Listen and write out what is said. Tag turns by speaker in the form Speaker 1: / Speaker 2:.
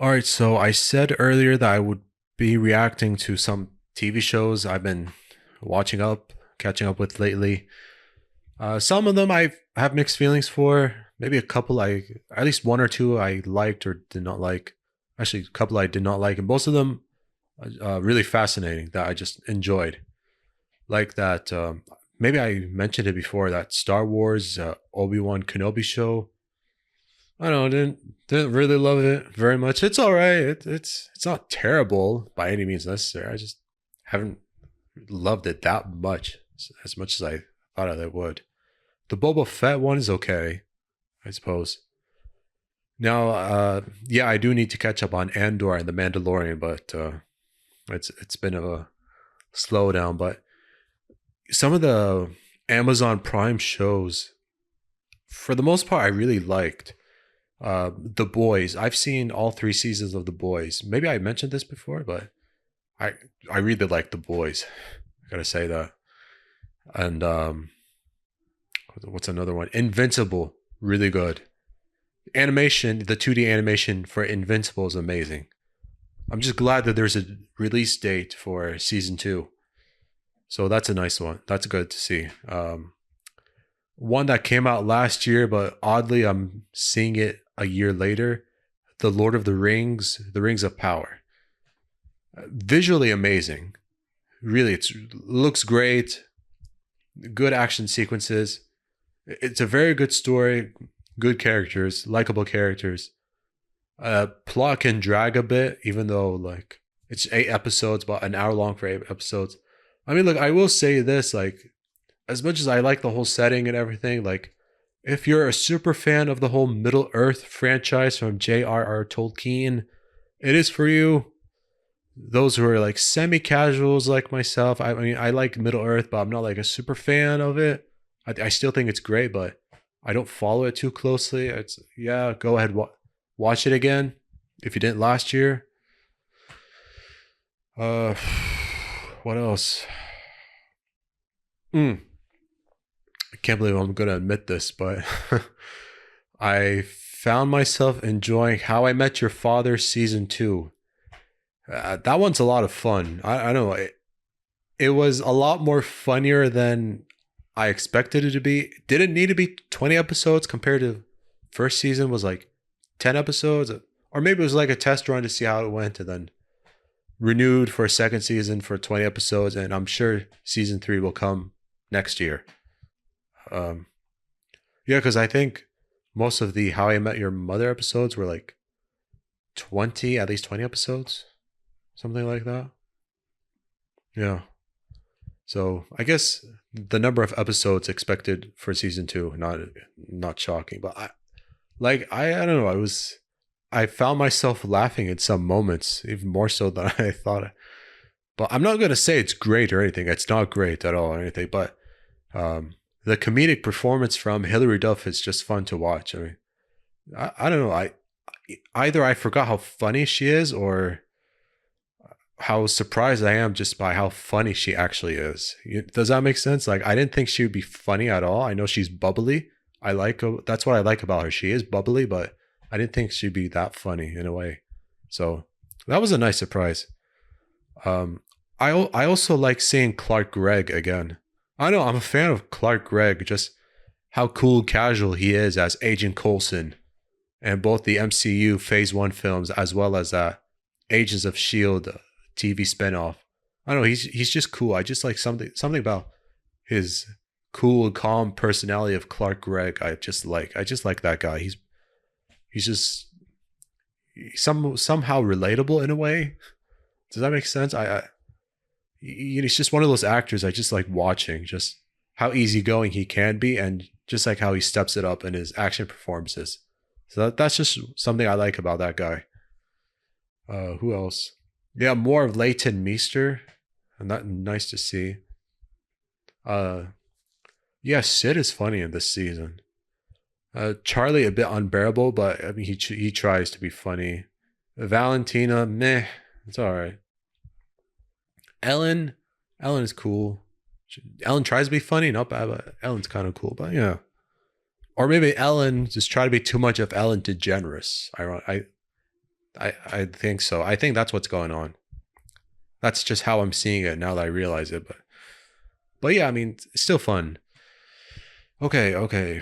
Speaker 1: All right, so I said earlier that I would be reacting to some TV shows I've been catching up with lately. Some of them I have mixed feelings for. Maybe a couple at least one or two I liked or did not like. Actually, a couple I did not like, and most of them really fascinating that I just enjoyed. Like that, maybe I mentioned it before. That Star Wars Obi-Wan Kenobi show. I don't know, didn't really love it very much. It's all right. It's not terrible by any means necessary. I just haven't loved it that much as I thought I would. The Boba Fett one is okay, I suppose. Now, yeah, I do need to catch up on Andor and the Mandalorian, but it's been a slowdown. But some of the Amazon Prime shows, for the most part, I really liked. The Boys. I've seen all three seasons of The Boys. Maybe I mentioned this before, but I I really like The Boys. I gotta say that. And what's another one? Invincible, really good. Animation, the 2D animation for Invincible is amazing. I'm just glad that there's a release date for season two. So that's a nice one. That's good to see. One that came out last year, but oddly, I'm seeing it a year later. The Lord of the Rings of Power. Visually amazing. Really, it looks great. Good action sequences. It's a very good story. Good characters, likable characters. Plot can drag a bit, even though like it's 8 episodes, about an hour long for 8 episodes. I mean, look, I will say this: like, as much as I like the whole setting and everything, like, if you're a super fan of the whole Middle Earth franchise from J.R.R. Tolkien, it is for you. Those who are like semi-casuals like myself, I mean, I like Middle Earth, but I'm not like a super fan of it. I still think it's great, but I don't follow it too closely. It's yeah, go ahead, watch it again if you didn't last year. Uh, what else? Mm, I can't believe I'm going to admit this, but I found myself enjoying How I Met Your Father season two. That one's a lot of fun. I don't know. It was a lot more funnier than I expected it to be. It didn't need to be 20 episodes compared to first season was like 10 episodes. Or maybe it was like a test run to see how it went and then renewed for a second season for 20 episodes. And I'm sure season three will come next year. Um, yeah, because I think most of the How I Met Your Mother episodes were like 20, at least 20 episodes, something like that. Yeah. So I guess the number of episodes expected for season two, not shocking. But I don't know, I found myself laughing at some moments, even more so than I thought. But I'm not gonna say it's great or anything. It's not great at all or anything. But the comedic performance from Hilary Duff is just fun to watch. I mean, I don't know. I either I forgot how funny she is or how surprised I am just by how funny she actually is. Does that make sense? Like I didn't think she would be funny at all. I know she's bubbly. That's what I like about her. She is bubbly, but I didn't think she'd be that funny in a way. So that was a nice surprise. I also like seeing Clark Gregg again. I know I'm a fan of Clark Gregg. Just how cool casual he is as Agent Coulson, and both the MCU Phase One films as well as Agents of Shield TV spinoff. I don't know, he's just cool. I just like something about his cool, calm personality of Clark Gregg. I just like that guy. He's just somehow relatable in a way. Does that make sense? He's just one of those actors I just like watching. Just how easygoing he can be, and just like how he steps it up in his action performances. So that's just something I like about that guy. Who else? Yeah, more of Leighton Meester, and that nice to see. Uh, yeah, Sid is funny in this season. Charlie a bit unbearable, but I mean he tries to be funny. Valentina, meh, it's all right. Ellen, Ellen is cool. Ellen tries to be funny, not bad, but Ellen's kind of cool. But yeah, or maybe Ellen just try to be too much of Ellen DeGeneres. I think so. I think that's what's going on. That's just how I'm seeing it now that I realize it. But yeah, I mean, it's still fun. Okay, okay.